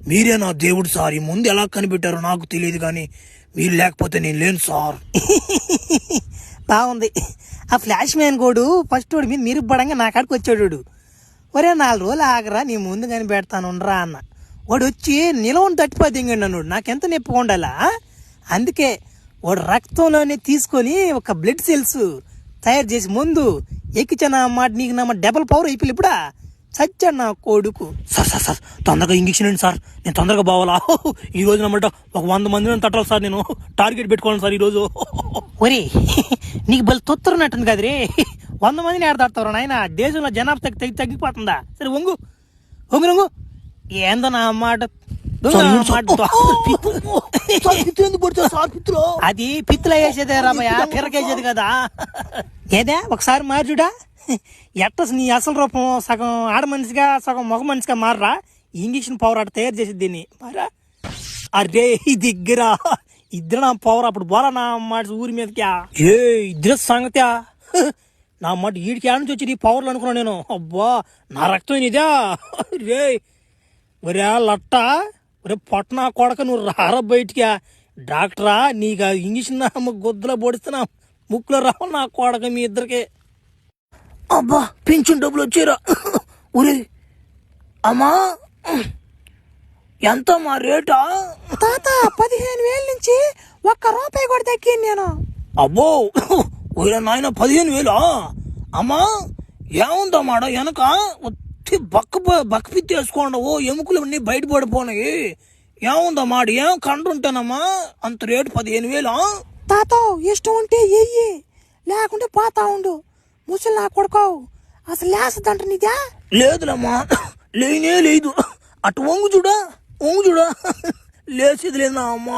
మీరే నా దేవుడు సార్. ఈ ముందు ఎలా కనిపెట్టారో నాకు తెలియదు, కానీ మీరు లేకపోతే నేను లేను సార్. బాగుంది. ఆ ఫ్లాష్ మ్యాన్ కోడు ఫస్ట్ వాడు మీద మీరు పడంగా నా కాడికి వచ్చాడు. ఒరే 4 రోజులు ఆగరా, నీ ముందు కనిపెడతాను ఉండరా అన్న. వాడు వచ్చి నిలవని తట్టిపోయింగండి అన్నాడు. నాకెంత నొప్పిగా ఉండాలా. అందుకే వాడు రక్తంలోనే తీసుకొని ఒక బ్లడ్ సెల్స్ తయారు చేసి ముందు ఎక్కించాను అన్నమాట. నీకు నా డబల్ పవర్ అయిపోయి ఇప్పుడా చచ్చాడు నా కొడుకు. సార్ తొందరగా ఇంజక్షన్ అండి సార్. నేను తొందరగా బావాలా. ఈ రోజు నమ్మట ఒక 100 మందిని తట్టాలి సార్. నేను టార్గెట్ పెట్టుకోవాలి సార్ ఈరోజు. ఒరే నీకు బలి తొత్తురున్నట్టుంది కదరే. 100 మందిని ఆడతారు నాయన. దేశంలో జనాభా తగ్గిపోతుందా? సరే వంగు వంగు వంగు. ఏందో నా మాట. అది పిత్తులు వేసేదే రామయ్య, పిరకేసేది కదా. ఏదే ఒకసారి మార్చుడా. ఎట్ట నీ అసలు రూపం సగం ఆడ మనిషిగా సగం మగ మనిషిగా మారరా. ఇంజక్షన్ పవర్ అట్ట తయారు చేసేది దీన్ని మారా. అరే దగ్గర ఇద్దరు నా పవర్ అప్పుడు బోరా నా మాట ఊరి మీదకి. ఏ ఇద్దరు సంగత్యా నా మాట ఈడికి ఆడ నుంచి వచ్చి నీ పవర్లు అనుకున్నా నేను. అబ్బా నా రక్తం ఇదా రే. ఒరే లట్ట, ఒరే పొట్టనా కొడక, నువ్వు రారా బయటికి. డాక్టరా నీకు ఇంజక్షన్ గొద్దులో పొడిస్తున్నా ముక్కులో రావు నా కొడక మీ ఇద్దరికి. అబ్బా పెన్షన్ డబ్బులు వచ్చారా. ఒరే అమ్మా ఎంత మా రేటా? తాత 15,000 నుంచి ₹1 కూడా తగ్గింది నేను. అబ్బో ఒరే నాయన 15,000. అమ్మా ఏముందమ్మాడ వెనక బక్క పిత్తి వేసుకోండి. ఓ ఎముకలు అన్నీ బయట పడిపోయినాయి. ఏముందమ్మాడు ఏం కంటుంటానమ్మా అంత రేటు 15,000. తాత ఇష్టం ఉంటే ఎయ్యి, లేకుంటే పోతా ఉండు. ముసలి నా కొడుకోవు అసలు లేసదంట నీదా. లేదులమ్మా లేనే లేదు. అటు వంగు చూడా లేచేది లేదు నా అమ్మ.